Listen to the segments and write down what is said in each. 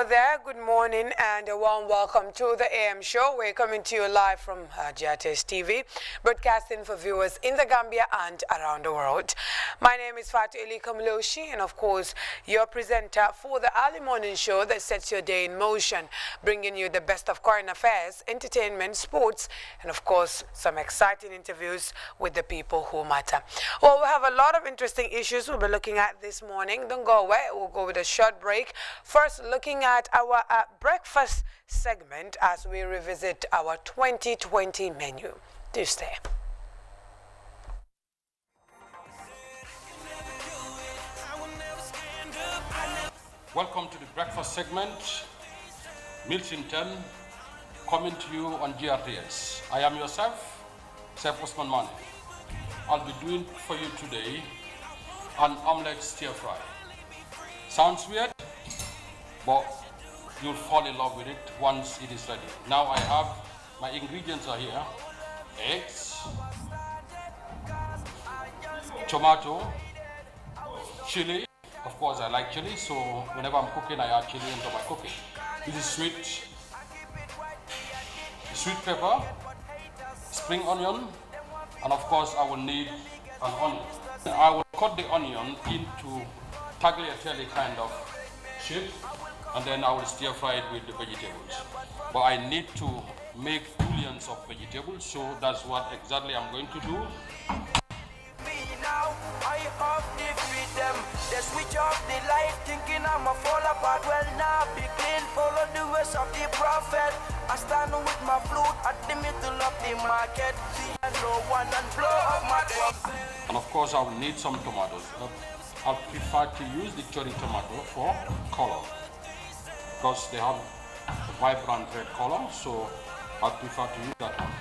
Hello there, good morning and a warm welcome to the AM show. We're coming to you live from GRTS TV, broadcasting for viewers in the Gambia and around the world. My name is Fatu Eli Kamloshi, and of course, your presenter for the early morning show that sets your day in motion, bringing you the best of current affairs, entertainment, sports, and of course, some exciting interviews with the people who matter. Well, we have a lot of interesting issues we'll be looking at this morning. Don't go away, we'll go with a short break. First, looking at our breakfast segment as we revisit our 2020 menu. Do stay. Welcome to the breakfast segment. Milton, coming to you on GRTS. I am yourself, Chef Osman Mane. I'll be doing for you today an omelette stir fry. Sounds weird, but you'll fall in love with it once it is ready. Now I have my ingredients are here: eggs, tomato, chili. Of course, I like chili, so whenever I'm cooking, I add chili into my cooking. This is sweet pepper, spring onion, and of course, I will need an onion. I will cut the onion into tagliatelle kind of shape, and then I will stir fry it with the vegetables. But I need to make billions of vegetables, so that's what exactly I'm going to do. Now I have defeat them. They switch off the light, thinking I'ma fall apart. Well, now be clean, follow the ways of the prophet. I stand with my flute at the middle of the market. See no one and blow up my drum. And of course, I will need some tomatoes. I'll prefer to use the cherry tomato for color, because they have a vibrant red color, so I prefer to use that one.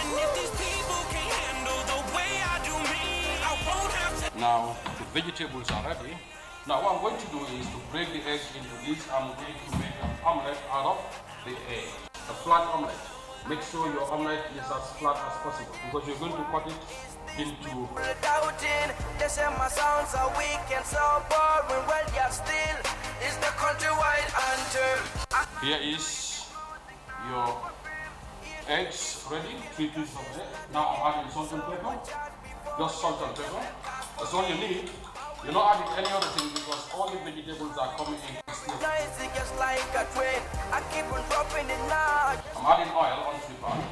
And if these people can't handle the way I do me, I won't have to. Now the vegetables are ready. Now what I'm going to do is to break the eggs into this. I'm going to make an omelette out of the egg, a flat omelette. Make sure your omelette is as flat as possible, because you're going to cut it into. Doubting, they say my sounds are weak and so boring. Well, yeah, still is the countrywide anthem. Here is your eggs ready, 3 pieces of egg. Now I'm adding salt and pepper, just salt and pepper. That's all you need. You're not adding any other thing, because all the vegetables are coming in. Just like a train, I keep on dropping it now. I'm adding oil onto the pan.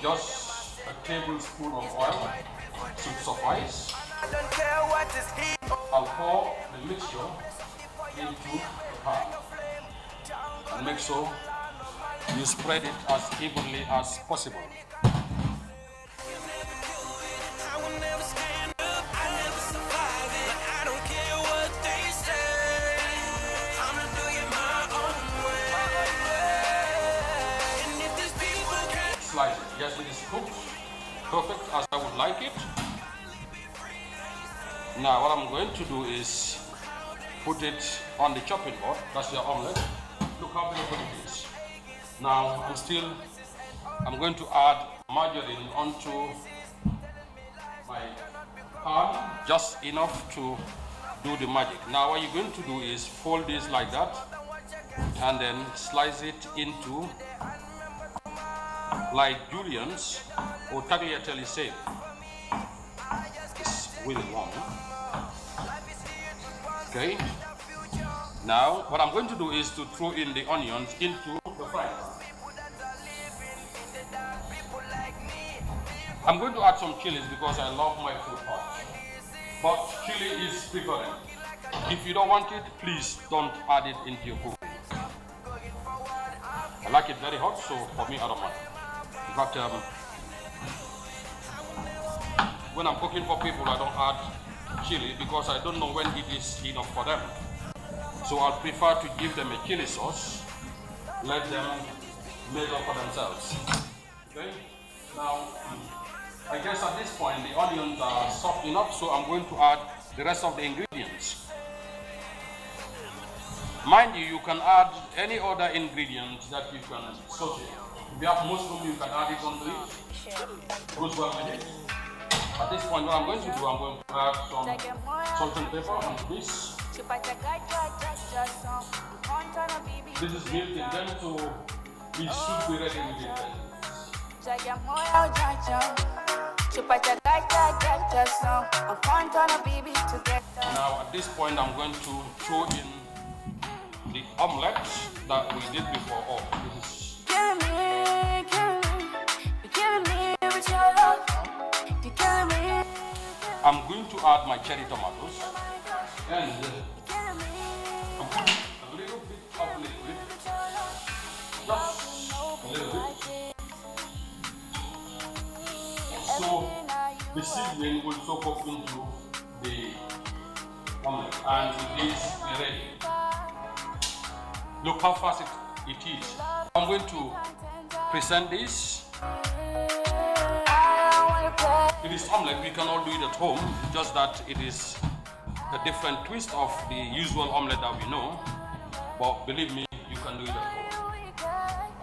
Just a tablespoon of oil should suffice. I don't care what is heat. I'll pour the mixture into the pan and make sure you spread it as evenly as possible. Slice it. Yes, it is cooked perfect as I would like it. Now what I'm going to do is put it on the chopping board. That's your omelette. Look how beautiful it is. Now I'm going to add margarine onto my pan, just enough to do the magic. Now what you're going to do is fold this like that and then slice it into like juliennes or tagliatelle shape. It's really long. Okay. Now what I'm going to do is to throw in the onions into the frying pan. I'm going to add some chilies because I love my food hot. But chili is preferred. If you don't want it, please don't add it into your cooking. I like it very hot, so for me I don't mind. In fact, when I'm cooking for people, I don't add chili because I don't know when it is enough for them. So I'll prefer to give them a chili sauce, let them make up for themselves. Okay? Now, I guess at this point the onions are soft enough, so I'm going to add the rest of the ingredients. Mind you, you can add any other ingredients that you can saute. If you have mushroom, you can add it onto it. Goes well with it. At this point, what I'm going to do, I'm going to add some salt and pepper onto this. This is milk in them, so we should be ready with it. Now at this point I'm going to throw in the omelette that we did before. Oh, this is I'm going to add my cherry tomatoes and I'm putting a little bit of liquid, just a little bit, so the seasoning will soak up into the omelette and it is ready. Look how fast it is. I'm going to present this. It is omelette, we can all do it at home, just that it is a different twist of the usual omelette that we know. But believe me, you can do it at home.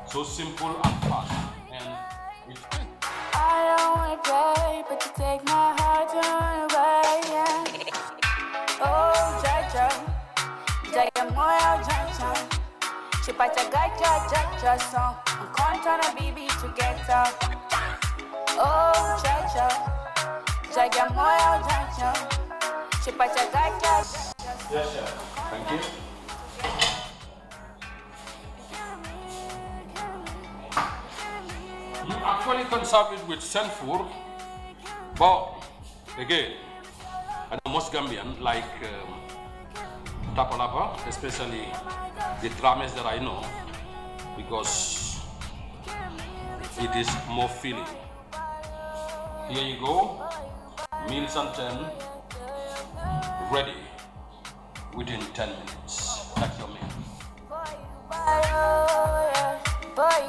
So simple and fast. And it's I don't wanna play, but you take my heart to run away. Yeah. Oh, Jaja, Jaja moya Jaja, chipata gaja Jaja song. I'm content baby together. Oh, Jaja, Jaja moya Jaja, chipata gaja. yes, sir. Thank you. You actually can serve it with senfour, but again, I know most Gambian like tapalapa, especially the drames that I know, because it is more filling. Here you go, meals and 10, ready within 10 minutes. That's your meal. Back.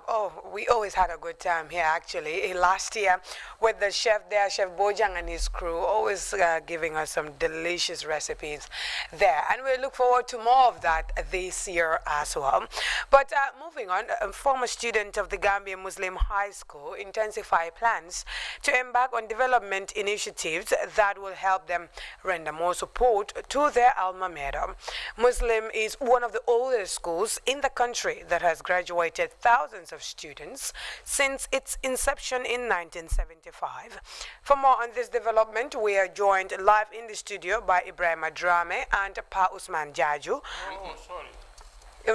Oh, we always had a good time here actually. Last year with the chef there, Chef Bojang and his crew, always giving us some delicious recipes there. And we look forward to more of that this year as well. But moving on, a former student of the Gambia Muslim High School intensify plans to embark on development initiatives that will help them render more support to their alma mater. Muslim is one of the oldest schools in the country that has graduated thousands of students since its inception in 1975. For more on this development, we are joined live in the studio by Ibrahim Drame and Pa Usman Jaju. Oh, sorry.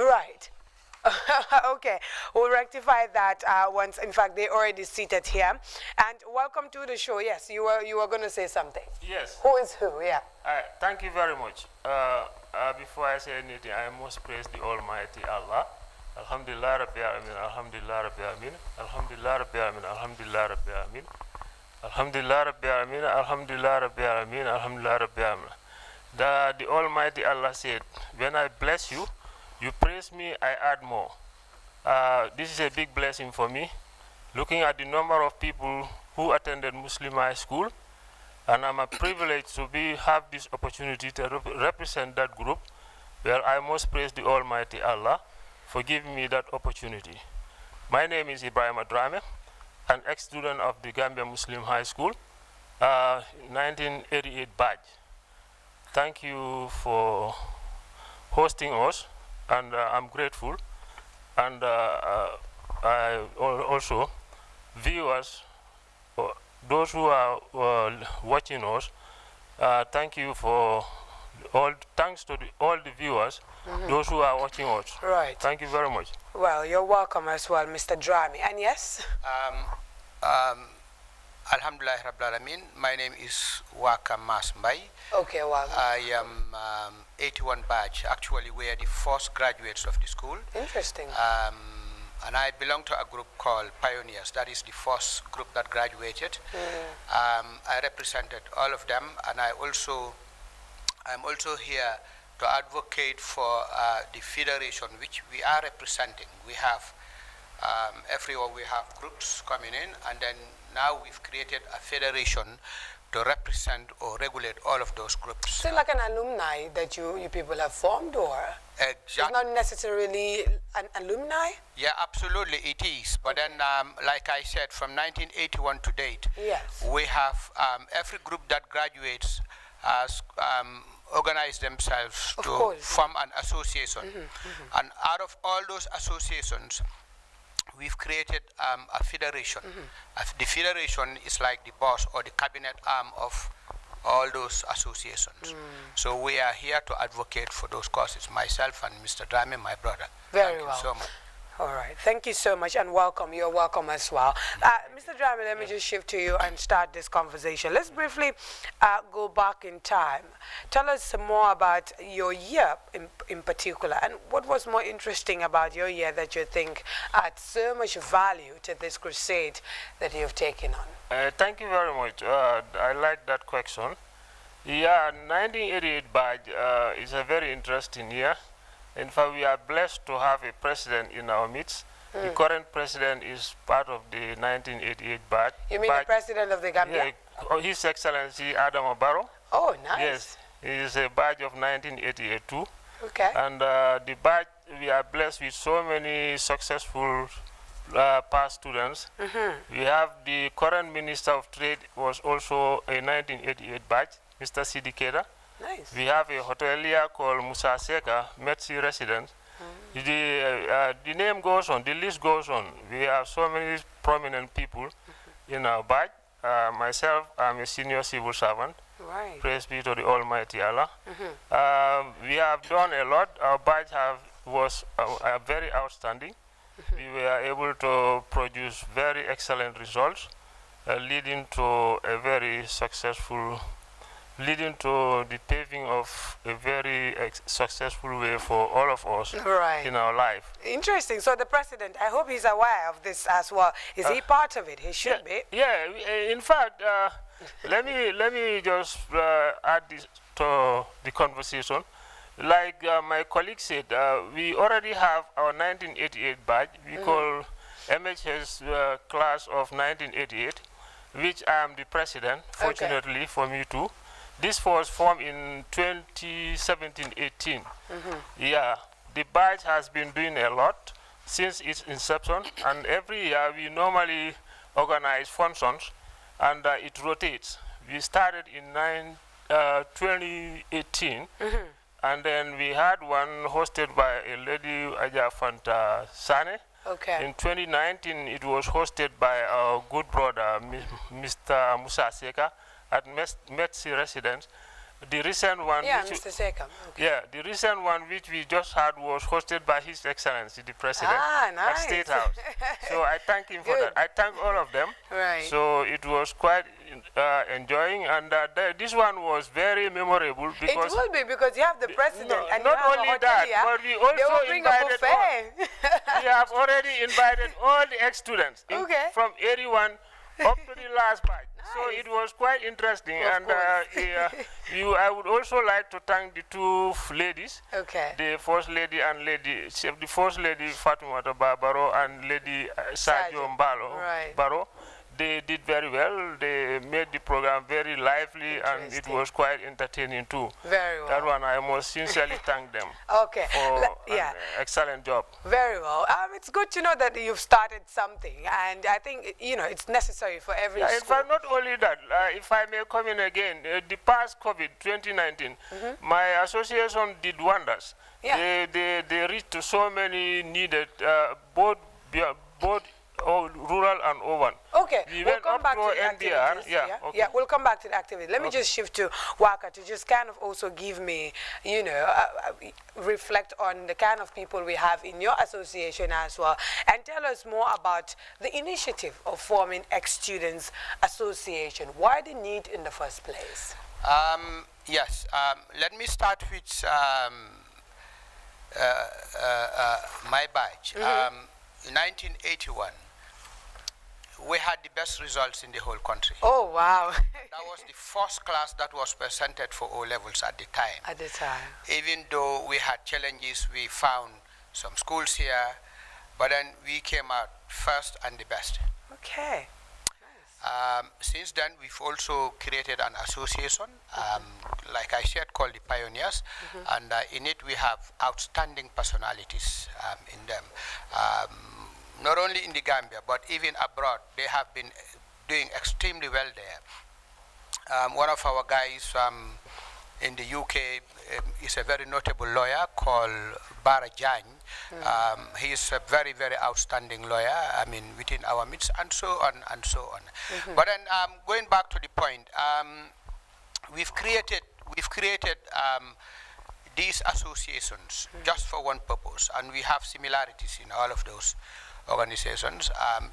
Right. Okay, we'll rectify that once. In fact, they're already seated here. And welcome to the show. Yes, you were going to say something. Yes. Who is who? Yeah. Thank you very much. Before I say anything, I must praise the Almighty Allah. Alhamdulillah Rabbil Alamin, Alhamdulillah Rabbil Alamin, Alhamdulillah Rabbil Alamin, Alhamdulillah Rabbil Alamin, Alhamdulillah Rabbil Alamin, Alhamdulillah Rabbil Alamin, Alhamdulillah Rabbil Alamin. The Almighty Allah said, when I bless you, you praise me, I add more. This is a big blessing for me. Looking at the number of people who attended Muslim high school, and I'm a privilege to have this opportunity to represent that group, where I must praise the Almighty Allah for giving me that opportunity. My name is Ibrahim Drame, an ex-student of the Gambia Muslim High School, 1988 batch. Thank you for hosting us, and I'm grateful. And I also, viewers, those who are watching us, thank you for thanks to all the viewers, those who are watching us. Right. Thank you very much. Well, you're welcome as well, Mr. Drame. And yes? Alhamdulillah Rabbil Alamin. My name is Waka Mas Mbai. Okay, well. I am 81 batch. Actually, we are the first graduates of the school. Interesting. And I belong to a group called Pioneers. That is the first group that graduated. I represented all of them, and I'm also here to advocate for the federation which we are representing. We have everywhere we have groups coming in, and then now we've created a federation to represent or regulate all of those groups. So like an alumni that you people have formed, or? It's not necessarily an alumni? Yeah, absolutely it is. But then, like I said, from 1981 to date, Yes. we have every group that graduates has organized themselves to form an association. And out of all those associations, we've created a federation. The federation is like the boss or the cabinet arm of all those associations. So we are here to advocate for those causes, myself and Mr. Drame, my brother. Very Thank well. you so much. All right. Thank you so much and welcome. You're welcome as well. Mr. Drame, let me just shift to you and start this conversation. Let's briefly go back in time. Tell us more about your year in particular, and what was more interesting about your year that you think adds so much value to this crusade that you've taken on? Thank you very much. I like that question. Yeah, 1988 badge is a very interesting year. In fact, we are blessed to have a president in our midst. The current president is part of the 1988 badge. You mean the president of the Gambia? Yeah, His Excellency Adam Barrow. Oh, nice. Yes, he is a badge of 1988 too. Okay. And the badge, we are blessed with so many successful past students. We have the current Minister of Trade was also a 1988 badge, Mr. Sidi Keda. Nice. We have a hotelier called Musa Seka, Metsi resident. The name goes on, the list goes on. We have so many prominent people in our badge. Myself, I'm a senior civil servant. Right. Praise be to the Almighty Allah. We have done a lot. Our badge was very outstanding. We were able to produce very excellent results, leading to a very successful, leading to the paving of a very successful way for all of us in our life. Interesting. So the president, I hope he's aware of this as well. Is he part of it? He should be. Yeah. In fact, let me just add this to the conversation. Like my colleague said, we already have our 1988 badge. We call MHS class of 1988, which I am the president, fortunately for me too. This was formed in 2017-18. Yeah, the badge has been doing a lot since its inception, and every year we normally organize functions, and it rotates. We started in 2018, and then we had one hosted by a lady, Aja Fanta Sane. Okay. In 2019, it was hosted by our good brother, Mr. Musa Seka, at Metsi residence. The recent one, Mr. Seka. Okay. Yeah, the recent one which we just had was hosted by His Excellency the President at State House. So I thank him for that. I thank all of them. Right. So it was quite enjoying, and this one was very memorable because it will be because you have the president and not you have only a that, hotelier, but we also invited we have already invited all the ex-students from 81 up to the last batch. Nice. So it was quite interesting, and I would also like to thank the two ladies, the first lady and the first lady Fatimata Baro and lady Sadio Baro. They did very well. They made the program very lively, and it was quite entertaining too. Very well. That one I must sincerely thank them. Okay. For an excellent job. Very well. It's good to know that you've started something, and I think it's necessary for every school. In fact, not only that, if I may come in again, the past COVID 2019, my association did wonders. Yeah. They reached to so many needed, both rural and urban. Okay, we'll come back to the activities. We'll come back to the activities. Let me just shift to Waka to just kind of also give me, reflect on the kind of people we have in your association as well, and tell us more about the initiative of forming ex-students association. Why the need in the first place? Yes, let me start with my badge. In 1981, we had the best results in the whole country. Oh, wow. That was the first class that was presented for O-levels at the time. At the time. Even though we had challenges, we found some schools here, but then we came out first and the best. Okay. Since then, we've also created an association. like I said, called the Pioneers, and in it we have outstanding personalities in them. Not only in the Gambia, but even abroad, they have been doing extremely well there. One of our guys in the UK is a very notable lawyer called Bara Jany. He is a very, very outstanding lawyer, I mean, within our midst, and so on and so on. But then going back to the point, we've created these associations just for one purpose, and we have similarities in all of those organizations.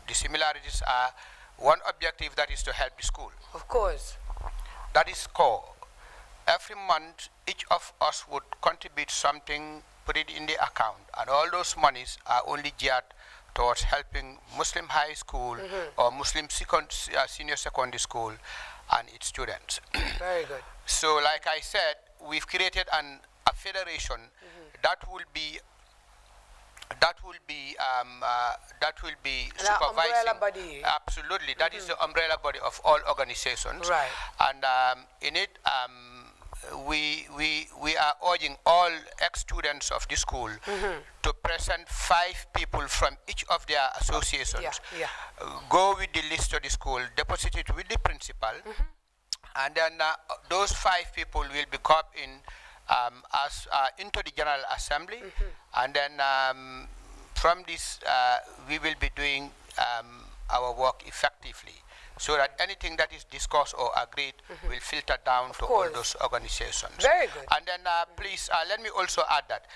The similarities are one objective, that is to help the school. Of course. That is core. Every month, each of us would contribute something, put it in the account, and all those monies are only geared towards helping Muslim high school or Muslim senior secondary school and its students. Very good. So, like I said, we've created a federation that will be An supervising. umbrella body. Absolutely, that is the umbrella body of all organizations. Right. And in it, we are urging all ex-students of the school to present 5 people from each of their associations. Go with the list to the school, deposit it with the principal, and then those 5 people will be called in into the General Assembly, and then from this we will be doing our work effectively, so that anything that is discussed or agreed will filter down to all those organizations. Very good. And then please let me also add that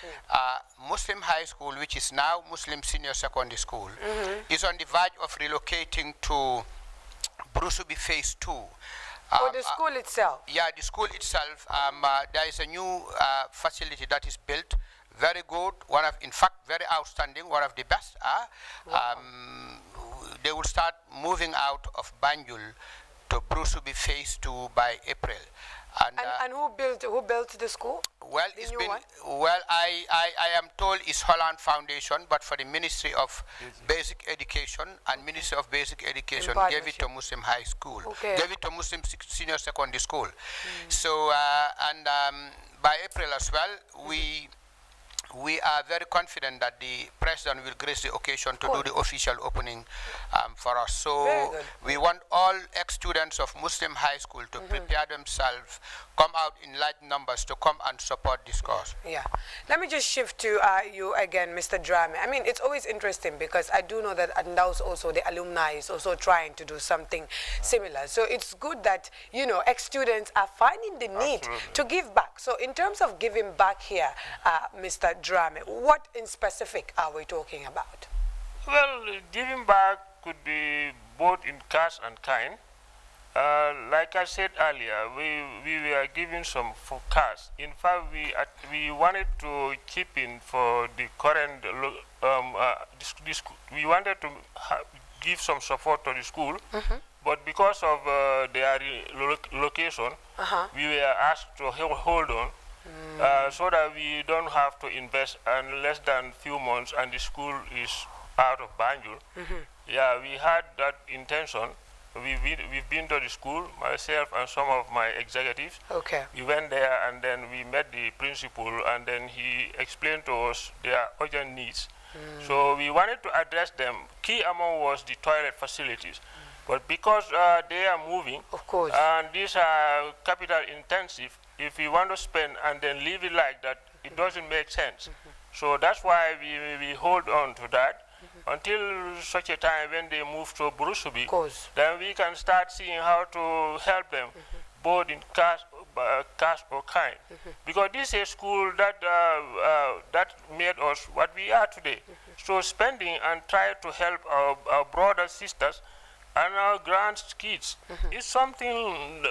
Muslim High School, which is now Muslim Senior Secondary School, is on the verge of relocating to Brusubi Phase 2. For the school itself? Yeah, the school itself. There is a new facility that is built. Very good. In fact, very outstanding. One of the best. They will start moving out of Banjul to Brusubi Phase 2 by April. And who built the school? Well, I am told it's Holland Foundation, but for the Ministry of Basic Education and Ministry of Basic Education gave it to Muslim High School, gave it to Muslim Senior Secondary School. So by April as well, we are very confident that the President will grace the occasion to do the official opening for us. So we want all ex-students of Muslim High School to prepare themselves, come out in large numbers to come and support this cause. Yeah. Let me just shift to you again, Mr. Drame. I mean, it's always interesting because I do know that Andaus also, the alumni, is also trying to do something similar. So it's good that, you know, ex-students are finding the need to give back. So in terms of giving back here, Mr. Drame, what in specific are we talking about? Well, giving back could be both in cash and kind. Like I said earlier, we were giving some for cash. In fact, we wanted to chip in for the current we wanted to give some support to the school, but because of their location, we were asked to hold on. So that we don't have to invest in less than few months and the school is out of Banjul. Yeah, we had that intention. We've been to the school, myself and some of my executives. We went there and then we met the principal and then he explained to us their urgent needs. So we wanted to address them. Key among was the toilet facilities. But because they are moving, and these are capital intensive, if we want to spend and then leave it like that, it doesn't make sense. So that's why we hold on to that until such a time when they move to Brusubi, then we can start seeing how to help them, both in cash or kind. Because this is a school that that made us what we are today. So spending and trying to help our brothers, sisters, and our grandkids is something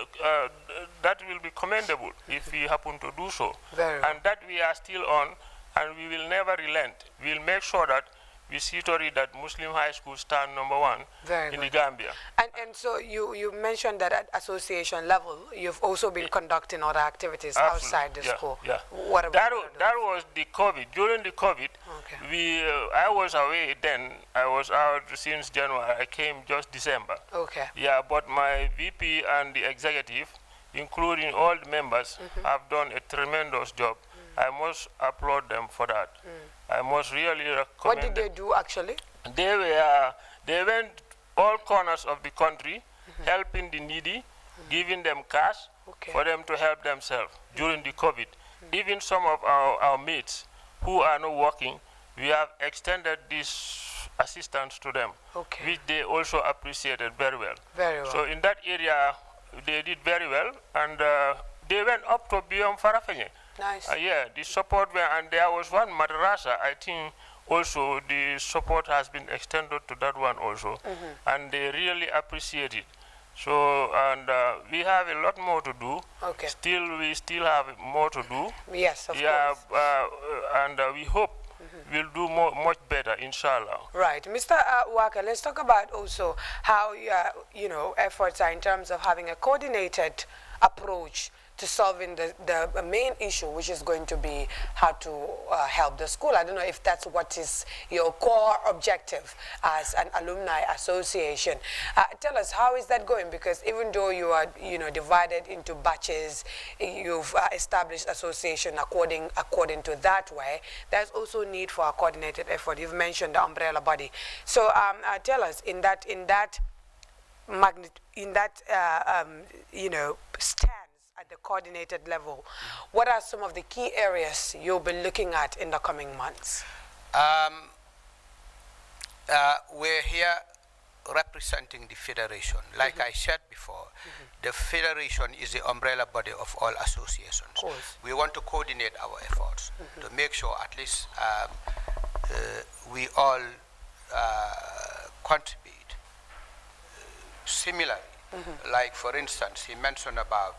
that will be commendable if we happen to do so. And that we are still on, and we will never relent. We'll make sure that we see to it that Muslim high school stand #1 in the Gambia. And so you mentioned that at association level, you've also been conducting other activities outside the school. What about that was the COVID. During the COVID, I was away then. I was out since January. I came just December. Yeah, but my VP and the executive, including all the members, have done a tremendous job. I must applaud them for that. I must really recommend. What did they do actually? They went all corners of the country, helping the needy, giving them cash for them to help themselves during the COVID. Even some of our mates who are not working, we have extended this assistance to them, which they also appreciated very well. Very well. So in that area, they did very well, and they went up to beyond Farafenye. Nice. Yeah, the support, and there was one madrasa, I think also the support has been extended to that one also, and they really appreciate it. So, and we have a lot more to do. We still have more to do. Yes, of course. And we hope we'll do much better, inshallah. Right. Mr. Waka, let's talk about also how, efforts are in terms of having a coordinated approach to solving the main issue, which is going to be how to help the school. I don't know if that's what is your core objective as an alumni association. Tell us, how is that going? Because even though you are, divided into batches, you've established association according to that way, there's also need for a coordinated effort. You've mentioned the umbrella body. So tell us, in that stance at the coordinated level, what are some of the key areas you'll be looking at in the coming months? We're here representing the federation. Like I said before, the federation is the umbrella body of all associations. We want to coordinate our efforts to make sure at least we all contribute similarly. Like for instance, he mentioned about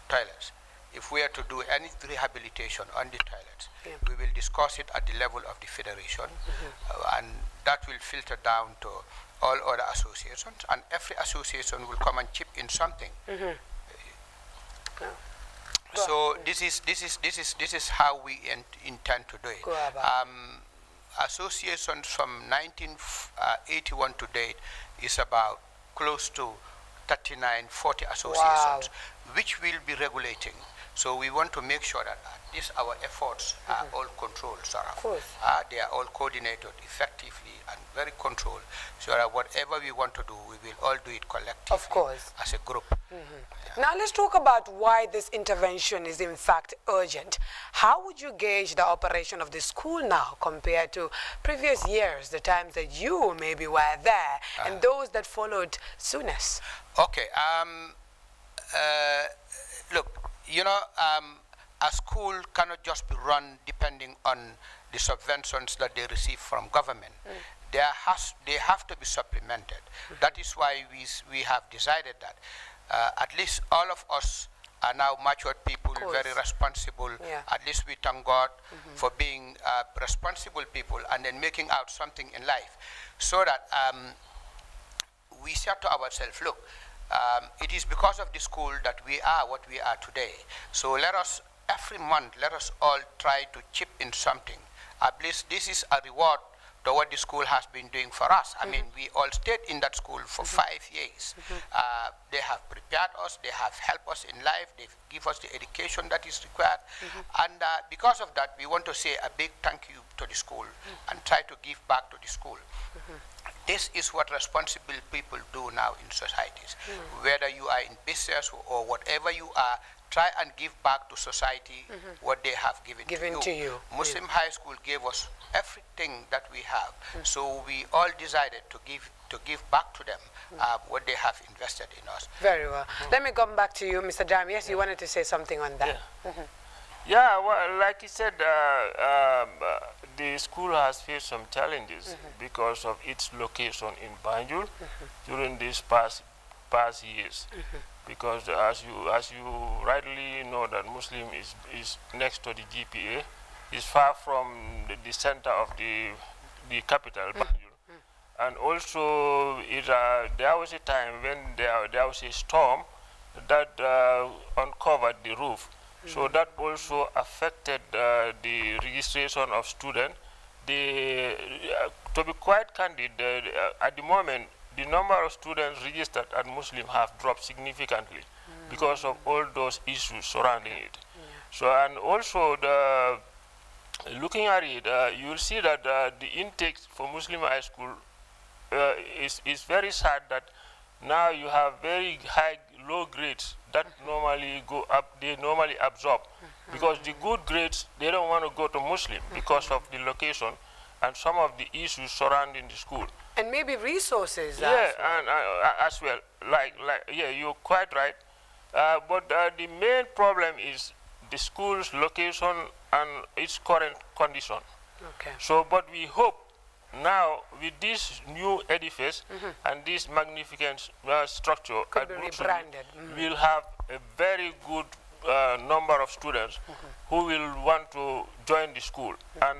toilets. If we are to do any rehabilitation on the toilets, we will discuss it at the level of the federation, and that will filter down to all other associations, and every association will come and chip in something. So this is how we intend to do it. Associations from 1981 to date is about close to 39, 40 associations, which we'll be regulating. So we want to make sure that at least our efforts are all controlled, they are all coordinated effectively and very controlled, so that whatever we want to do, we will all do it collectively as a group. Now let's talk about why this intervention is in fact urgent. How would you gauge the operation of the school now compared to previous years, the times that you maybe were there, and those that followed soonest? Okay, look, a school cannot just be run depending on the subventions that they receive from government. They have to be supplemented. That is why we have decided that at least all of us are now matured people, very responsible. At least we thank God for being responsible people and then making out something in life. So that we said to ourselves, look, it is because of the school that we are what we are today. So let us, every month, let us all try to chip in something. At least this is a reward to what the school has been doing for us. I mean, we all stayed in that school for 5 years. They have prepared us, they have helped us in life, they give us the education that is required. And because of that, we want to say a big thank you to the school and try to give back to the school. This is what responsible people do now in societies. Whether you are in business or whatever you are, try and give back to society what they have given to you. Muslim High School gave us everything that we have. So we all decided to give back to them what they have invested in us. Very well. Let me come back to you, Mr. Jam. Yes, you wanted to say something on that. Yeah, well, like you said, the school has faced some challenges because of its location in Banjul during these past years. Because as you rightly know, that Muslim is next to the GPA, is far from the center of the capital, Banjul. And also, there was a time when there was a storm that uncovered the roof. So that also affected the registration of students. To be quite candid, at the moment, the number of students registered at Muslim have dropped significantly. because of all those issues surrounding it. So, and also the looking at it, you will see that the intake for Muslim high school is very sad that now you have very high low grades that normally go up, they normally absorb, because the good grades, they don't want to go to Muslim because of the location and some of the issues surrounding the school. And maybe resources Yeah, as well. and as well, yeah, you're quite right. But the main problem is the school's location and its current condition. Okay. So, but we hope now with this new edifice and this magnificent structure, Could at be Brooksville, rebranded. we'll have a very good number of students who will want to join the school. And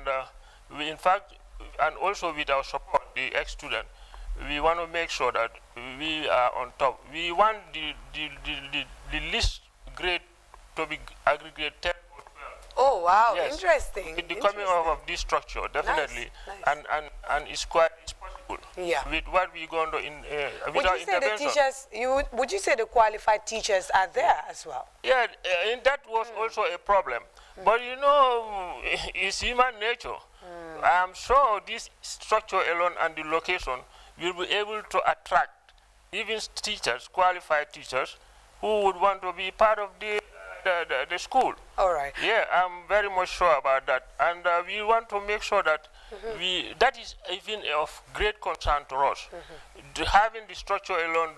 we, in fact, and also with our support, the ex-student, we want to make sure that we are on top. We want the least grade to be aggregate 10 or 12. Oh, wow, Yes. interesting. With the coming of this structure, definitely, nice. and it's quite it's possible. Yeah. With what we're going to with Would our you say the intervention. teachers, would you say the qualified teachers are there as well? Yeah, and that was also a problem. But you know, it's human nature. I'm sure this structure alone and the location will be able to attract even teachers, qualified teachers, who would want to be part of the school. All right. Yeah, I'm very much sure about that. And we want to make sure that that is even of great concern to us. Having the structure alone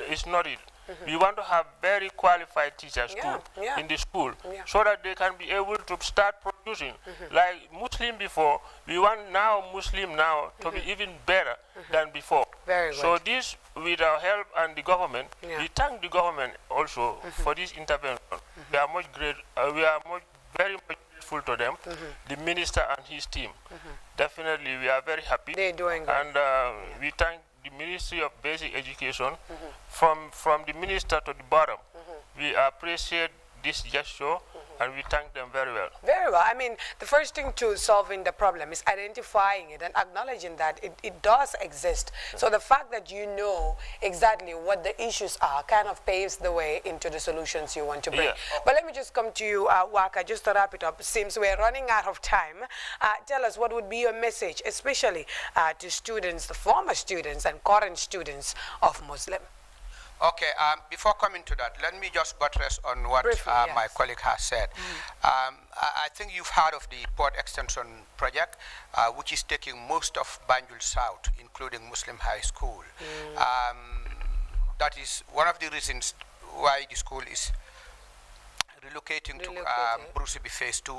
is not it. We want to have very qualified teachers too in the school, so that they can be able to start producing. Like Muslim before, we want now Muslim now to be even better than before. Very So good. this, with our help and the government, we thank the government also for this intervention. We are very much grateful to them, the minister and his team. Definitely, we are very happy. They're doing good. And we thank the Ministry of Basic Education, from the minister to the bottom. We appreciate this gesture, and we thank them very well. Very well. I mean, the first thing to solving the problem is identifying it and acknowledging that it does exist. So the fact that you know exactly what the issues are kind of paves the way into the solutions you want to bring. Yeah. But let me just come to you, Waka, just to wrap it up. Since we're running out of time, tell us what would be your message, especially to students, the former students and current students of Muslim. Okay, before coming to that, let me just buttress on what Briefly, my yes. colleague has said. I think you've heard of the Port Extension Project, which is taking most of Banjul South, including Muslim High School. That is one of the reasons why the school is relocating to Bruceby Phase 2.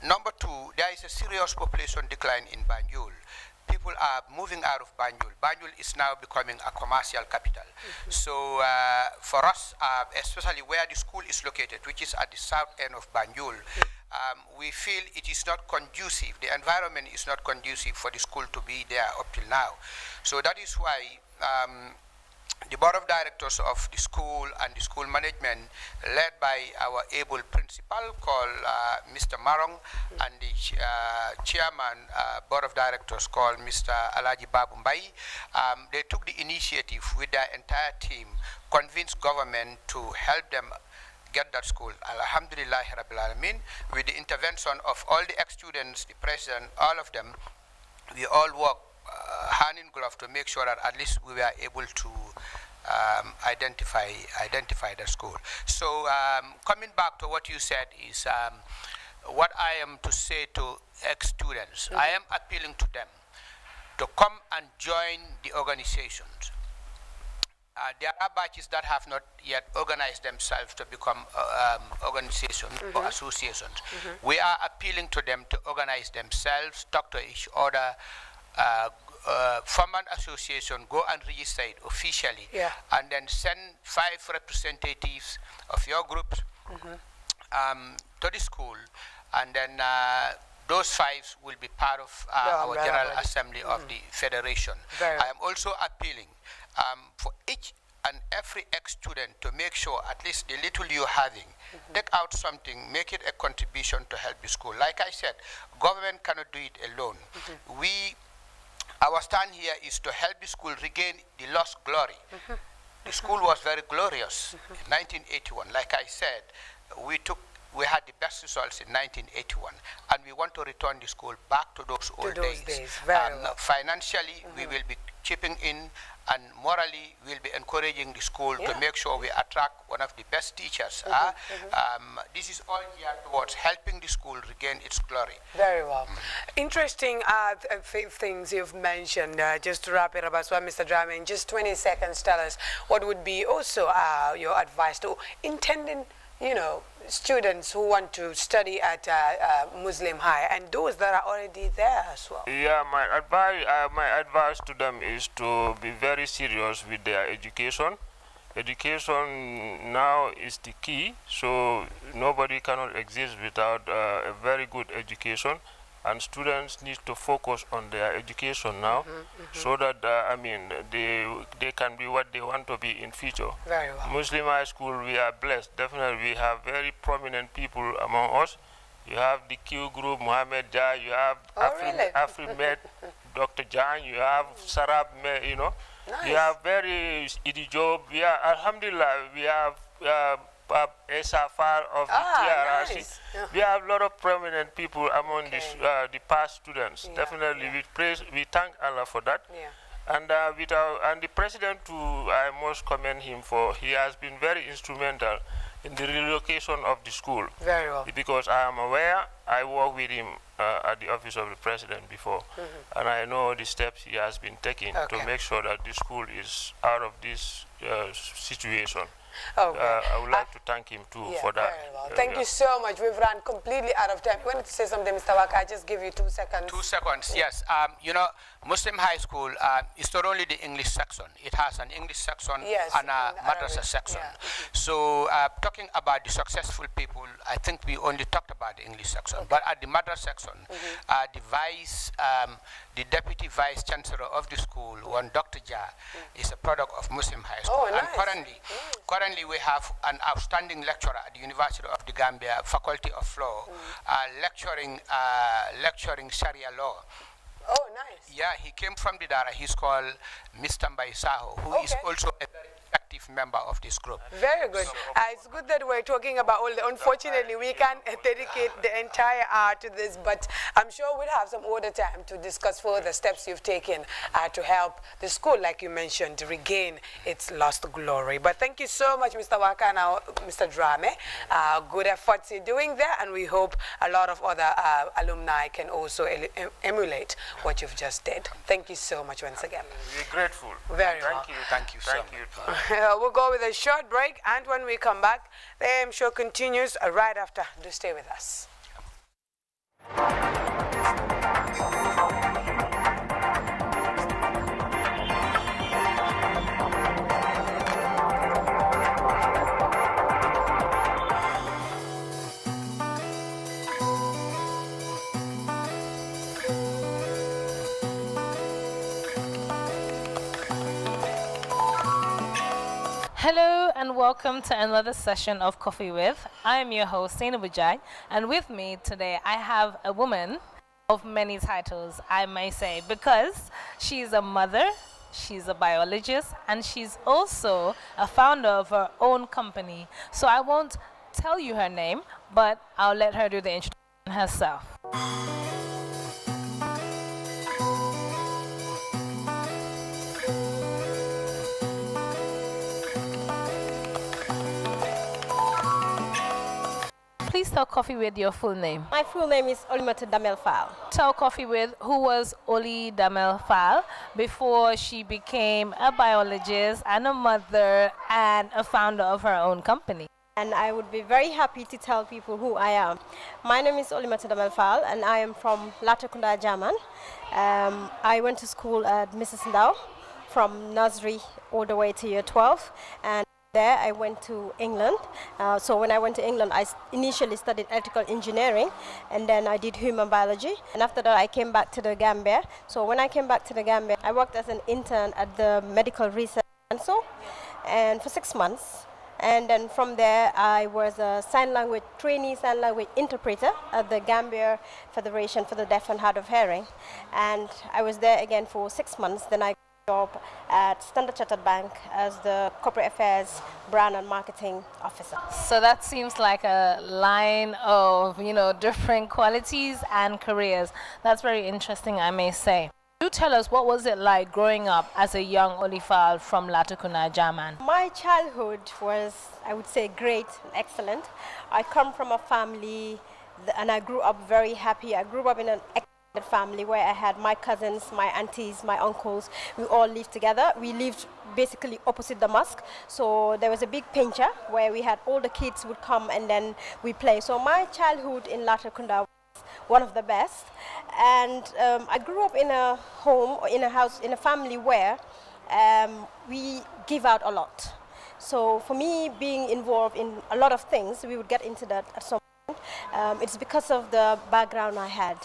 Number 2, there is a serious population decline in Banjul. People are moving out of Banjul. Banjul is now becoming a commercial capital. So for us, especially where the school is located, which is at the south end of Banjul, we feel it is not conducive. The environment is not conducive for the school to be there up till now. So that is why the board of directors of the school and the school management, led by our able principal called Mr. Marong, and the chairman board of directors called Mr. Alaji Babu Mbai, they took the initiative with their entire team, convinced government to help them get that school. Alhamdulillah Rabbil Alameen, with the intervention of all the ex-students, the president, all of them, we all work hand in glove to make sure that at least we were able to identify the school. So coming back to what you said is what I am to say to ex-students. I am appealing to them to come and join the organizations. There are batches that have not yet organized themselves to become organizations or associations. We are appealing to them to organize themselves, talk to each other, form an association, go and register it officially, and then send 5 representatives of your groups to the school, and then those 5 will be part of our General Assembly of the Federation. I am also appealing for each and every ex-student to make sure at least the little you're having, take out something, make it a contribution to help the school. Like I said, government cannot do it alone. Our stand here is to help the school regain the lost glory. The school was very glorious in 1981. Like I said, we had the best results in 1981, and we want to return the school back to those old days. Very well. Financially, we will be chipping in, and morally, we'll be encouraging the school to make sure we attract one of the best teachers. This is all geared towards helping the school regain its glory. Very well. Interesting things you've mentioned. Just to wrap it up as well, Mr. Drame, in just 20 seconds, tell us what would be also your advice to intending, students who want to study at Muslim High and those that are already there as well. Yeah, my advice to them is to be very serious with their education. Education now is the key, so nobody cannot exist without a very good education, and students need to focus on their education now, so that they can be what they want to be in future. Very well. Muslim High School, we are blessed. Definitely, we have very prominent people among us. You have the Q Group, Mohammed Jah. You have Afrimed, Dr. Jan. You have Sarab, Nice. You have very Idi Job. We are, Alhamdulillah, we have Esafar of the TRRC. Nice. We have a lot of prominent people among the past students. Definitely, we thank Allah for that. And and the president too, I must commend him for. He has been very instrumental in the relocation of the school. Very well. Because I am aware, I worked with him at the office of the president before, and I know the steps he has been taking to make sure that the school is out of this situation. I would like to thank him too for that. Very well. Thank you so much. We've run completely out of time. You wanted to say something, Mr. Waka? I just give you 2 seconds. 2 seconds, yes. Muslim High School is not only the English section. It has an English section and a madrasa section. So talking about the successful people, I think we only talked about the English section. But at the madrasa section, the deputy vice chancellor of the school, one Dr. Jah, is a product of Muslim High School. Oh, nice. And currently we have an outstanding lecturer at the University of the Gambia, Faculty of Law, lecturing Sharia law. Oh, nice. Yeah, he came from the Dara. He's called Mr. Mbai Saho, who is also a very effective member of this group. Very good. It's good that we're talking about all the, unfortunately, we can't dedicate the entire hour to this, but I'm sure we'll have some other time to discuss further steps you've taken to help the school, like you mentioned, to regain its lost glory. But thank you so much, Mr. Waka, and Mr. Drame. Good efforts you're doing there, and we hope a lot of other alumni can also emulate what you've just did. Thank you so much once again. We're grateful. Very well. Thank you so much. We'll go with a short break, and when we come back, the AM show continues right after. Do stay with us. Hello and welcome to another session of Coffee With. I am your host, Saina Bujai, and with me today I have a woman of many titles, I may say, because she's a mother, she's a biologist, and she's also a founder of her own company. So I won't tell you her name, but I'll let her do the introduction herself. Please tell Coffee With your full name. My full name is Olimata Damel Fall. Tell Coffee With who was Oli Damel Fall before she became a biologist and a mother and a founder of her own company. And I would be very happy to tell people who I am. My name is Olimata Damel Fall, and I am from Latakunda, German. I went to school at Mrs. Ndao from nursery all the way to year 12. And there I went to England. So when I went to England, I initially studied electrical engineering, and then I did human biology. And after that, I came back to the Gambia. So when I came back to the Gambia, I worked as an intern at the Medical Research Council and for 6 months. And then from there, I was a trainee sign language interpreter at the Gambia Federation for the Deaf and Hard of Hearing. And I was there again for 6 months. Then I job at Standard Chartered Bank as the Corporate Affairs Brand and Marketing Officer. So that seems like a line of, different qualities and careers. That's very interesting, I may say. Do tell us, what was it like growing up as a young Olifal from Latrikunda, German? My childhood was, I would say, great and excellent. I come from a family and I grew up very happy. I grew up in an excellent family where I had my cousins, my aunties, my uncles. We all lived together. We lived basically opposite the mosque. So there was a big pincher where we had all the kids would come and then we play. So my childhood in Latrikunda was one of the best. And I grew up in a home, or in a house, in a family where we give out a lot. So for me, being involved in a lot of things, we would get into that at some point. It's because of the background I had.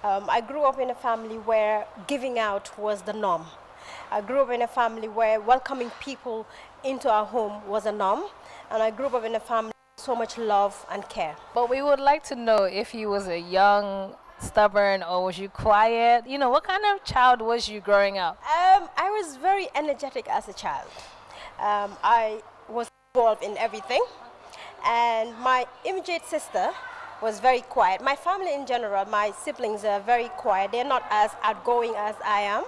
I grew up in a family where giving out was the norm. I grew up in a family where welcoming people into our home was a norm. And I grew up in a family with so much love and care. But we would like to know if you was a young, stubborn, or was you quiet? What kind of child was you growing up? I was very energetic as a child. I was involved in everything. And my immediate sister was very quiet. My family in general, my siblings are very quiet. They're not as outgoing as I am.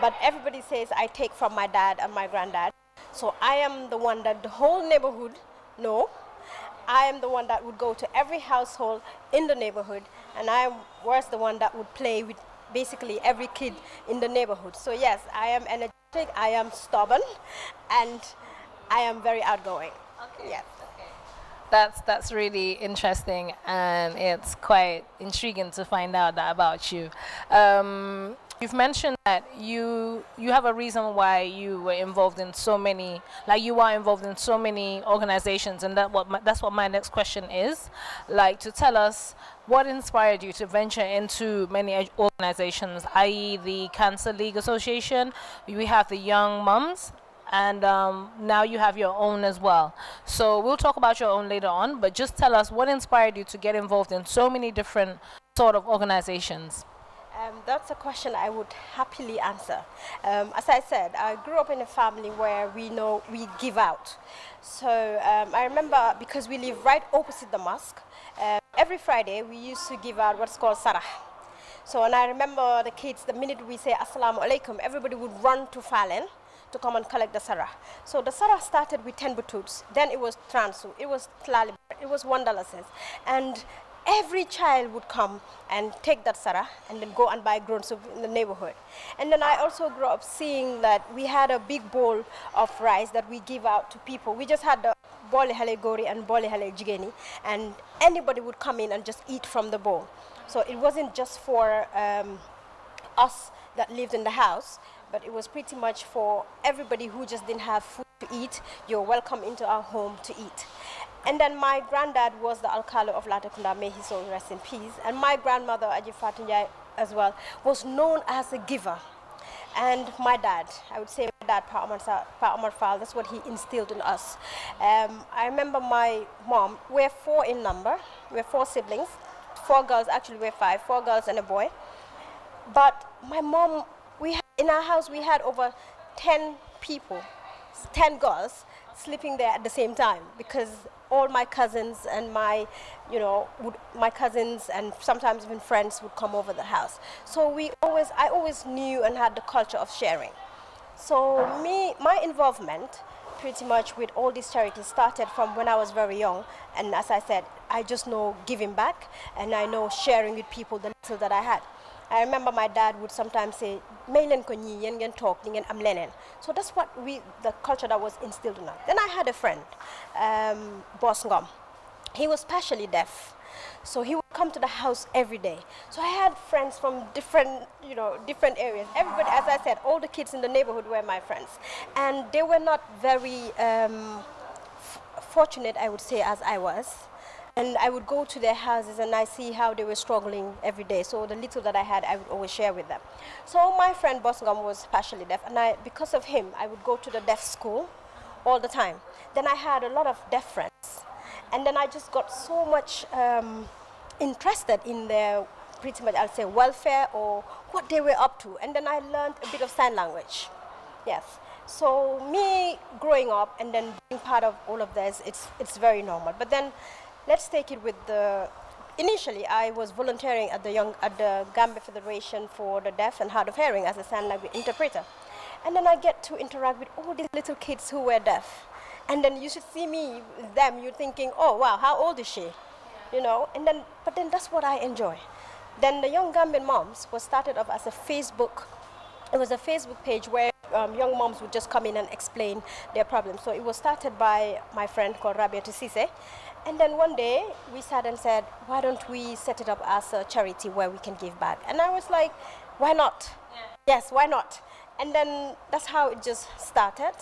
But everybody says I take from my dad and my granddad. So I am the one that the whole neighborhood know. I am the one that would go to every household in the neighborhood, and I was the one that would play with basically every kid in the neighborhood. So yes, I am energetic, I am stubborn, and I am very outgoing. Okay. Yes. That's really interesting, and it's quite intriguing to find out that about you. You've mentioned that you have a reason why you were involved in so many, you are involved in so many organizations, and that's what my next question is. To tell us what inspired you to venture into many organizations, i.e. the Cancer League Association, we have the Young Mums, and now you have your own as well. So we'll talk about your own later on, but just tell us what inspired you to get involved in so many different sort of organizations. That's a question I would happily answer. As I said, I grew up in a family where we give out. So I remember, because we live right opposite the mosque, every Friday we used to give out what's called sarah. So, and I remember the kids, the minute we say Assalamu alaikum, everybody would run to Falen to come and collect the sarah. So the sarah started with 10 bututs, then it was transu, it was tlali, it was $1 cents. And every child would come and take that sarah and then go and buy grown soup in the neighborhood. And then I also grew up seeing that we had a big bowl of rice that we give out to people. We just had the bole hale gori and bole hale jigeni, and anybody would come in and just eat from the bowl. So it wasn't just for us that lived in the house, but it was pretty much for everybody who just didn't have food to eat. You're welcome into our home to eat. And then my granddad was the Alcalde of Latrikunda, may his soul rest in peace. And my grandmother, Aji Fatunjai, as well, was known as a giver. And my dad, I would say my dad, Pa Omar Fall, that's what he instilled in us. I remember my mom, we're 4 in number, we're 4 siblings, 4 girls, actually we're 5, 4 girls and a boy. But my mom, in our house we had over 10 people, 10 girls sleeping there at the same time, because all my cousins and my cousins and sometimes even friends would come over the house. So I always knew and had the culture of sharing. So my involvement pretty much with all these charities started from when I was very young. And as I said, I just know giving back, and I know sharing with people the little that I had. I remember my dad would sometimes say, "Mailen ko ñi yen ngeen tok ni ngeen am lenen." So that's what the culture that was instilled in us. Then I had a friend, Boss Ngom. He was partially deaf, so he would come to the house every day. So I had friends from different areas. Everybody, as I said, all the kids in the neighborhood were my friends, and they were not very fortunate, I would say, as I was. And I would go to their houses and I see how they were struggling every day. So the little that I had, I would always share with them. So my friend Bosngam was partially deaf, and because of him, I would go to the deaf school all the time. Then I had a lot of deaf friends. And then I just got so much interested in their, pretty much, I'll say, welfare or what they were up to. And then I learned a bit of sign language. Yes. So me growing up and then being part of all of this, it's very normal. But then let's take it with the. Initially, I was volunteering at the Gambia Federation for the Deaf and Hard of Hearing as a sign language interpreter, and then I get to interact with all these little kids who were deaf, and then you should see me, them. You're thinking, oh wow, how old is she? You know, and then but then that's what I enjoy. Then the Young Gambian Moms was started off as a Facebook. It was a Facebook page where young moms would just come in and explain their problems. So it was started by my friend called Rabia Tisise. And then one day we sat and said, why don't we set it up as a charity where we can give back? And I was like, why not? Yeah. Yes, why not? And then that's how it just started.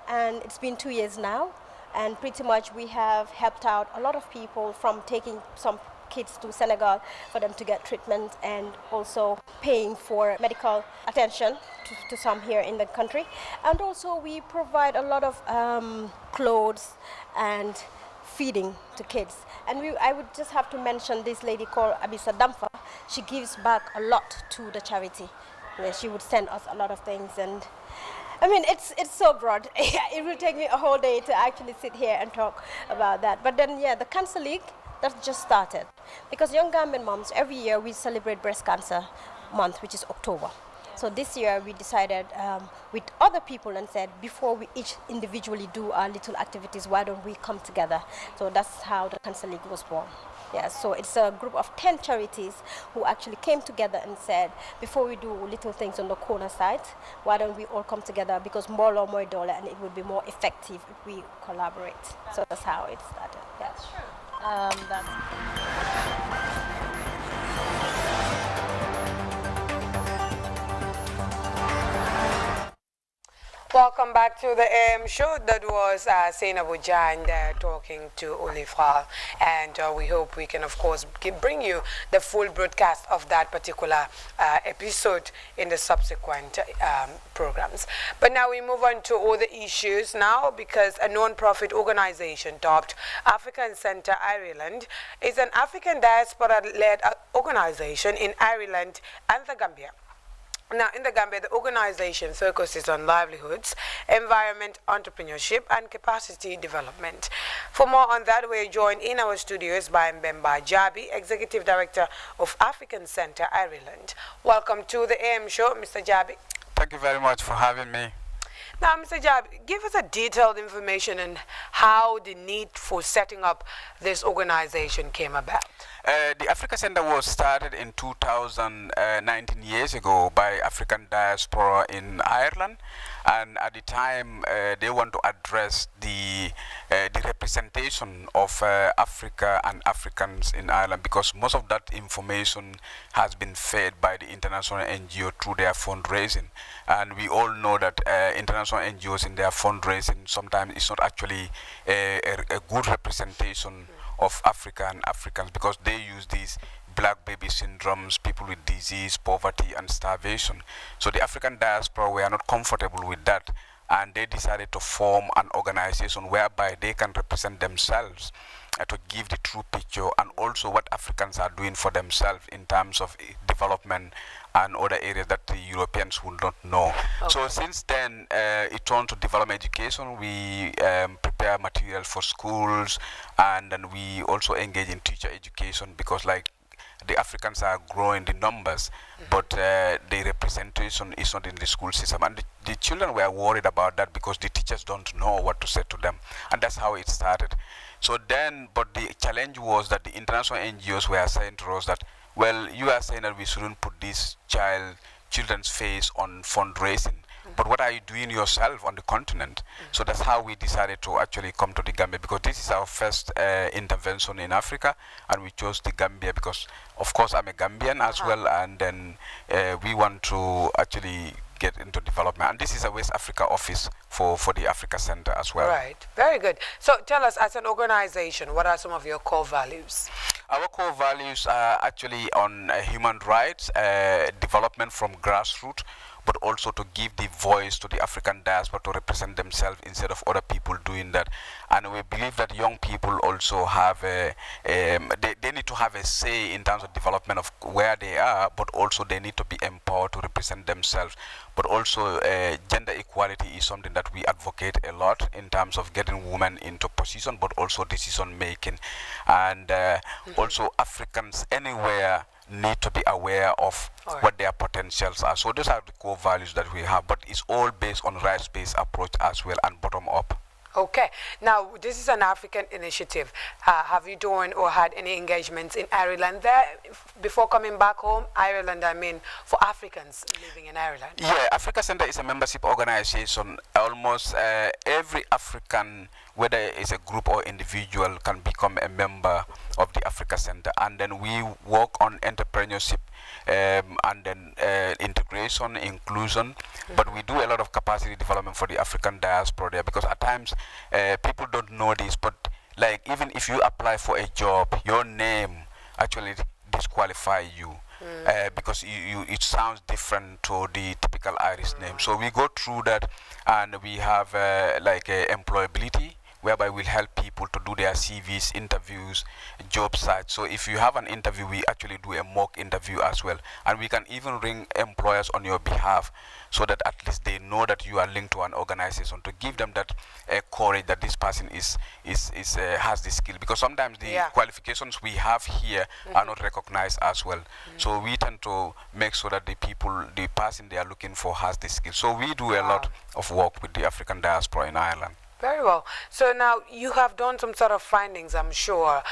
And it's been 2 years now. And pretty much we have helped out a lot of people from taking some kids to Senegal for them to get treatment and also paying for medical attention to some here in the country. And also we provide a lot of clothes and feeding to kids. And I would just have to mention this lady called Abisa Damfa. She gives back a lot to the charity. Yeah, she would send us a lot of things, and I mean, it's so broad. It will take me a whole day to actually sit here and talk about that. But then, yeah, the Cancer League, that just started. Because Young Gambian Moms, every year we celebrate Breast Cancer Month, which is October. So this year we decided with other people and said, before we each individually do our little activities, why don't we come together? So that's how the Cancer League was born. Yeah, so it's a group of 10 charities who actually came together and said, before we do little things on the corner side, why don't we all come together, because more law, more dollar, and it will be more effective if we collaborate. So that's how it started. Yeah. That's true. Welcome back to the AM show. That was Seinabu Jan there talking to Olifral, and we hope we can, of course, bring you the full broadcast of that particular episode in the subsequent programs. But now we move on to other issues now, because a non-profit organization dubbed African Center Ireland is an African diaspora-led organization in Ireland and the Gambia. Now, in the Gambia, the organization focuses on livelihoods, environment, entrepreneurship, and capacity development. For more on that, we're joined in our studios by Mbemba Jabi, Executive Director of African Center Ireland. Welcome to the AM show, Mr. Jabi. Thank you very much for having me. Now, Mr. Jabi, give us a detailed information on how the need for setting up this organization came about. The Africa Center was started in 2019 years ago by African diaspora in Ireland, and at the time they want to address the representation of Africa and Africans in Ireland, because most of that information has been fed by the international NGO through their fundraising, and we all know that international NGOs in their fundraising sometimes is not actually a good representation of Africa and Africans, because they use these black baby syndromes, people with disease, poverty, and starvation. So the African diaspora were not comfortable with that, and they decided to form an organization whereby they can represent themselves to give the true picture, and also what Africans are doing for themselves in terms of development and other areas that the Europeans will not know. Okay. So since then, it turned to development education. We prepare material for schools, and then we also engage in teacher education, because like the Africans are growing the numbers, but the representation is not in the school system. And the children were worried about that, because the teachers don't know what to say to them. And that's how it started. So then, but the challenge was that the international NGOs were saying to us that, well, you are saying that we shouldn't put this children's face on fundraising, but what are you doing yourself on the continent? So that's how we decided to actually come to the Gambia, because this is our first intervention in Africa, and we chose the Gambia because, of course, I'm a Gambian as well, and then we want to actually get into development. And this is a West Africa office for the Africa Center as well. Right, very good. So tell us, as an organization, what are some of your core values? Our core values are actually on human rights, development from grassroots, but also to give the voice to the African diaspora to represent themselves instead of other people doing that. And we believe that young people also have they need to have a say in terms of development of where they are, but also they need to be empowered to represent themselves. But also gender gender equality is something that we advocate a lot in terms of getting women into position, but also decision making. And also Africans anywhere need to be aware of what their potentials are. So those are the core values that we have, but it's all based on rights-based approach as well and bottom-up. Okay. Now, this is an African initiative. Have you done or had any engagements in Ireland there before coming back home? Ireland, I mean, for Africans living in Ireland. Yeah, Africa Center is a membership organization. Almost every African, whether it's a group or individual, can become a member of the Africa Center. And then we work on entrepreneurship and then integration, inclusion. But we do a lot of capacity development for the African diaspora there, because at times people don't know this, but like even if you apply for a job, your name actually disqualify you. Because it sounds different to the typical Irish name. So we go through that, and we have employability, whereby we'll help people to do their CVs, interviews, job sites. So if you have an interview, we actually do a mock interview as well. And we can even ring employers on your behalf, so that at least they know that you are linked to an organization, to give them that courage that this person has the skill. Because sometimes the qualifications we have here are not recognized as well. So we tend to make sure that the person they are looking for has the skill. So we do a lot of work with the African diaspora in Ireland. Very well. So now you have done some sort of findings, I'm sure,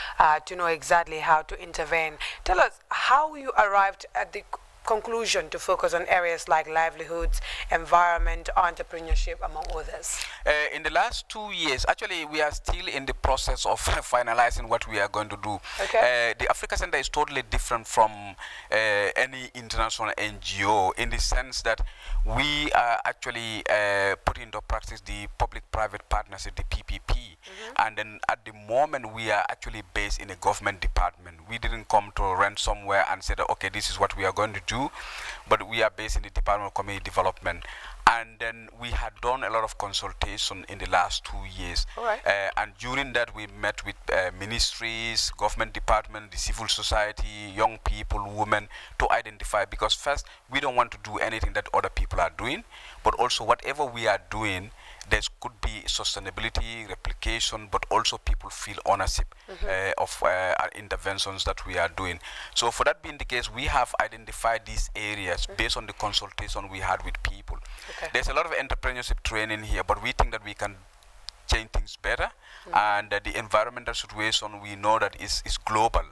to know exactly how to intervene. Tell us how you arrived at the conclusion to focus on areas like livelihoods, environment, entrepreneurship, among others. In the last 2 years, actually, we are still in the process of finalizing what we are going to do. Okay. The Africa Center is totally different from any international NGO, in the sense that we are actually putting into practice the public-private partnership, the PPP. And then at the moment, we are actually based in a government department. We didn't come to rent somewhere and say that, okay, this is what we are going to do, but we are based in the Department of Community Development. And then we had done a lot of consultation in the last 2 years. All right. And during that, we met with ministries, government department, the civil society, young people, women, to identify, because first, we don't want to do anything that other people are doing, but also whatever we are doing, there could be sustainability, replication, but also people feel ownership of interventions that we are doing. So for that being the case, we have identified these areas based on the consultation we had with people. Okay. There's a lot of entrepreneurship training here, but we think that we can change things better. And the environmental situation, we know that is global.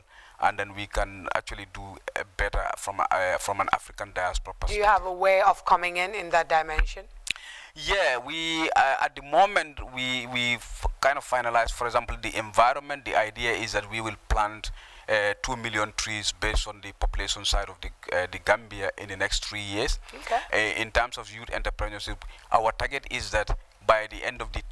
And then we can actually do better from an African diaspora perspective. Do you have a way of coming in that dimension? Yeah, we at the moment we've kind of finalized. For example, the environment. The idea is that we will plant 2 million trees based on the population side of the Gambia in the next 3 years. Okay. In terms of youth entrepreneurship, our target is that by the end of the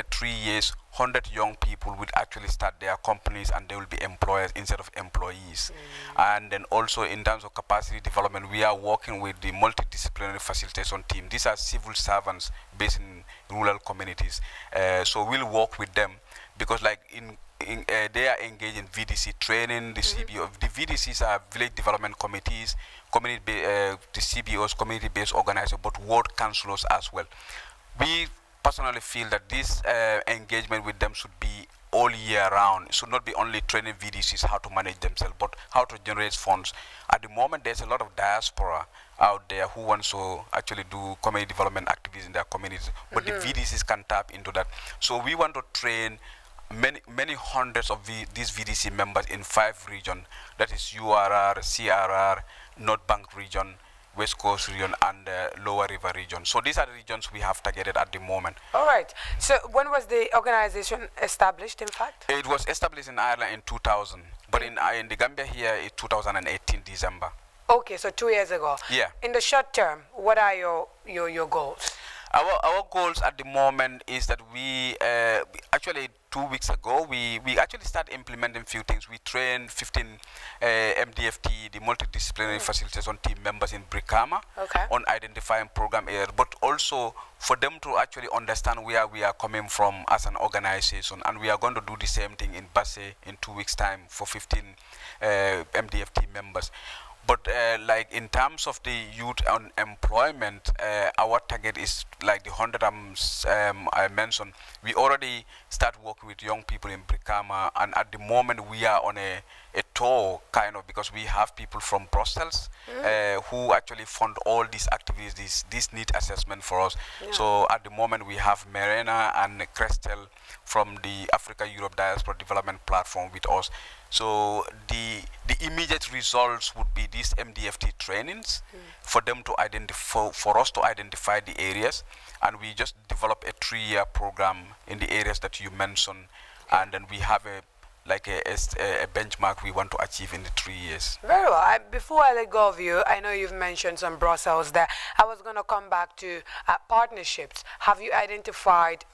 3 years, 100 young people will actually start their companies, and they will be employers instead of employees. And then also in terms of capacity development, we are working with the multidisciplinary facilitation team. These are civil servants based in rural communities. So we'll work with them, because like they are engaged in VDC training. The CBO, the VDCs are village development committees, the CBOs, community-based organizers, but ward councillors as well. We personally feel that this engagement with them should be all year round. It should not be only training VDCs how to manage themselves, but how to generate funds. At the moment, there's a lot of diaspora out there who wants to actually do community development activities in their communities, but the VDCs can tap into that. So we want to train many hundreds of these VDC members in 5 regions. That is URR, CRR, North Bank region, West Coast region, and Lower River region. So these are the regions we have targeted at the moment. All right. So when was the organization established, in fact? It was established in Ireland in 2000, but in the Gambia here, it's 2018 December. Okay, so 2 years ago. Yeah. In the short term, what are your goals? Our goals at the moment is that we actually 2 weeks ago we actually start implementing few things. We trained 15 MDFT, the multidisciplinary facilitation team members in Brikama, on identifying program areas, but also for them to actually understand where we are coming from as an organization. And we are going to do the same thing in Basse in 2 weeks' time for 15 MDFT members. But like in terms of the youth unemployment, our target is like the 100 I mentioned. We already start working with young people in Brikama, and at the moment we are on a tour kind of, because we have people from Brussels who actually fund all these activities, this need assessment for us. Yeah. So at the moment we have Marina and Crestel from the Africa Europe Diaspora Development Platform with us. So the immediate results would be these MDFT trainings for them to identify, for us to identify the areas, and we just develop a 3-year program in the areas that you mentioned, and then we have a benchmark we want to achieve in the 3 years. Very well. Before I let go of you, I know you've mentioned some Brussels there. I was going to come back to partnerships. Have you identified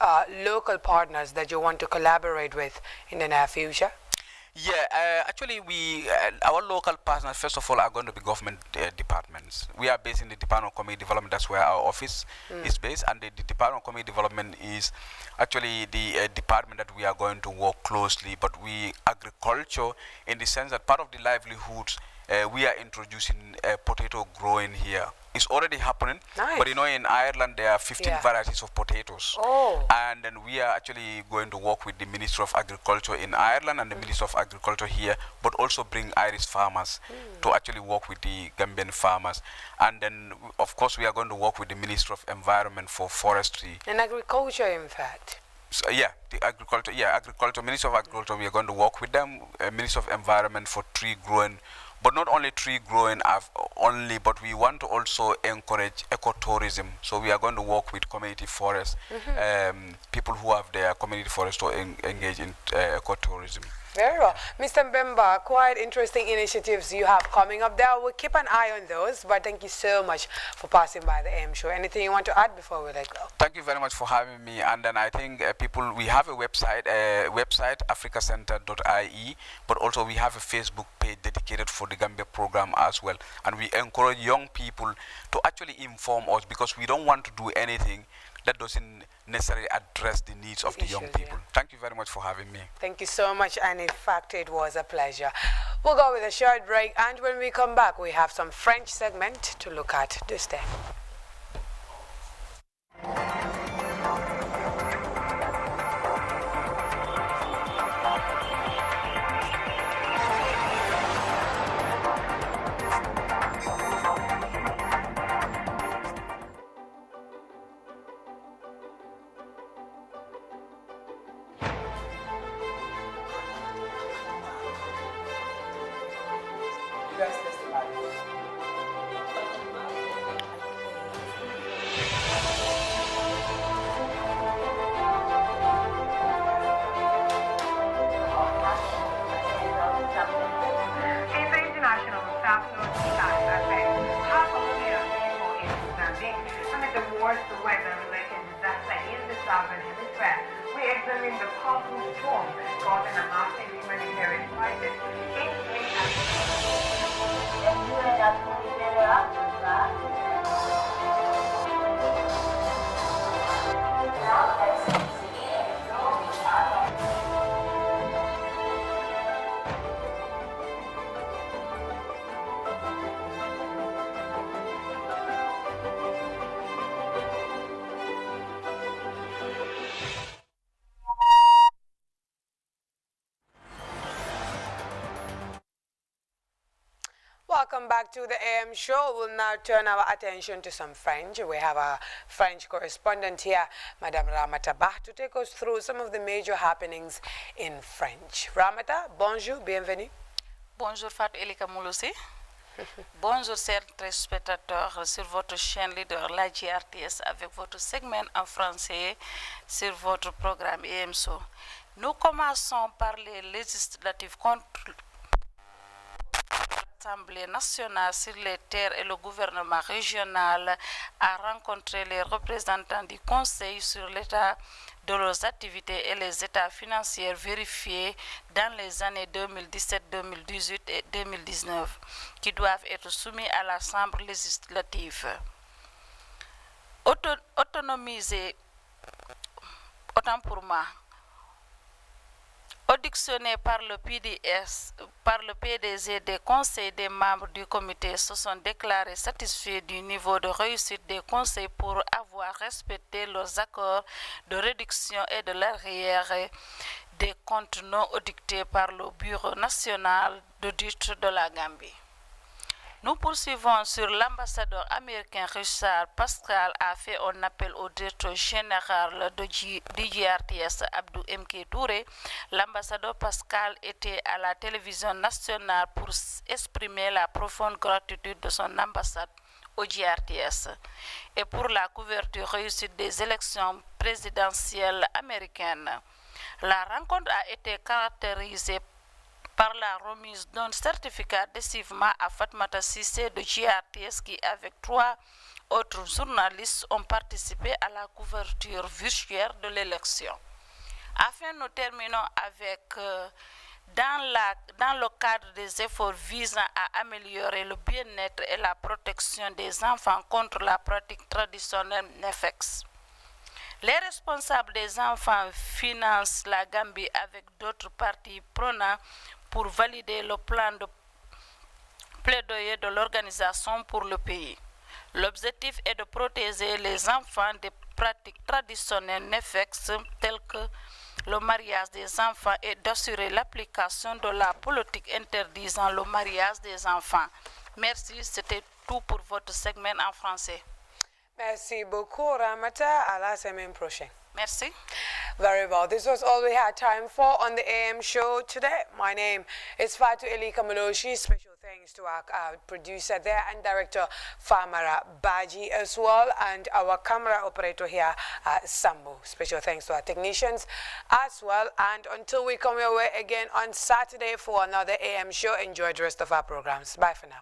local partners that you want to collaborate with in the near future? Yeah, actually our local partners, first of all, are going to be government departments. We are based in the Department of Community Development. That's where our office is based, and the Department of Community Development is actually the department that we are going to work closely. But agriculture, in the sense that part of the livelihoods, we are introducing potato growing here. It's already happening, nice. But you know, in Ireland there are 15 varieties of potatoes. Oh. And then we are actually going to work with the Ministry of Agriculture in Ireland and the Ministry of Agriculture here, but also bring Irish farmers to actually work with the Gambian farmers. And then, of course, we are going to work with the Ministry of Environment for forestry. And agriculture, in fact. So, the agriculture, Ministry of Agriculture, we are going to work with them, Ministry of Environment for tree growing. But not only tree growing only, but we want to also encourage ecotourism. So we are going to work with community forests, people who have their community forests to engage in ecotourism. Very well. Mr. Mbemba, quite interesting initiatives you have coming up there. We'll keep an eye on those, but thank you so much for passing by the AM show. Anything you want to add before we let go? Thank you very much for having me. And then I think we have a website, africacenter.ie, but also we have a Facebook page dedicated for the Gambia program as well. And we encourage young people to actually inform us, because we don't want to do anything that doesn't necessarily address the needs of the young people. Thank you very much for having me. Thank you so much, and in fact it was a pleasure. We'll go with a short break, and when we come back we have some French segment to look at this day. Welcome back to the AM show. We'll now turn our attention to some French. We have a French correspondent here, Madame Ramata Bah, to take us through some of the major happenings in French. Ramata, bonjour, bienvenue. Bonjour Fatou Elika Mouloussi. Bonjour chers téléspectateurs sur votre chaîne leader, la GRTS, avec votre segment en français sur votre programme am.SHOW. Nous commençons par les législatives contre l'Assemblée nationale sur les terres, et le gouvernement régional a rencontré les représentants du Conseil sur l'état de leurs activités et les états financiers vérifiés dans les années 2017, 2018 et 2019, qui doivent être soumis à la Chambre législative. Auditionnés par le PDG des conseils des membres du comité se sont déclarés satisfaits du niveau de réussite des conseils pour avoir respecté leurs accords de réduction et de l'arrière des comptes non audités par le Bureau national d'audit de la Gambie. Nous poursuivons sur l'ambassadeur américain Richard Pascal a fait un appel au directeur général de GRTS Abdou M.K. Touré. L'ambassadeur Pascal était à la télévision nationale pour exprimer la profonde gratitude de son ambassade au GRTS et pour la couverture réussite des élections présidentielles américaines. La rencontre a été caractérisée par la remise d'un certificat d'adhésivement à Fatmata Sissé de GRTS qui, avec 3 autres journalistes, ont participé à la couverture virtuelle de l'élection. Enfin, nous terminons avec, dans le cadre des efforts visant à améliorer le bien-être et la protection des enfants contre la pratique traditionnelle NFX. Les responsables des enfants financent la Gambie avec d'autres parties prenantes pour valider le plan de plaidoyer de l'organisation pour le pays. L'objectif est de protéger les enfants des pratiques traditionnelles néfastes telles que le mariage des enfants et d'assurer l'application de la politique interdisant le mariage des enfants. Merci, c'était tout pour votre segment en français. Merci beaucoup, Ramata. À la semaine prochaine. Merci. Very well. This was all we had time for on the AM show today. My name is Fatu Eli Kamaloshi. Special thanks to our producer there and director Famara Baji as well, and our camera operator here, Sambu. Special thanks to our technicians as well. And until we come your way again on Saturday for another AM show, enjoy the rest of our programs. Bye for now.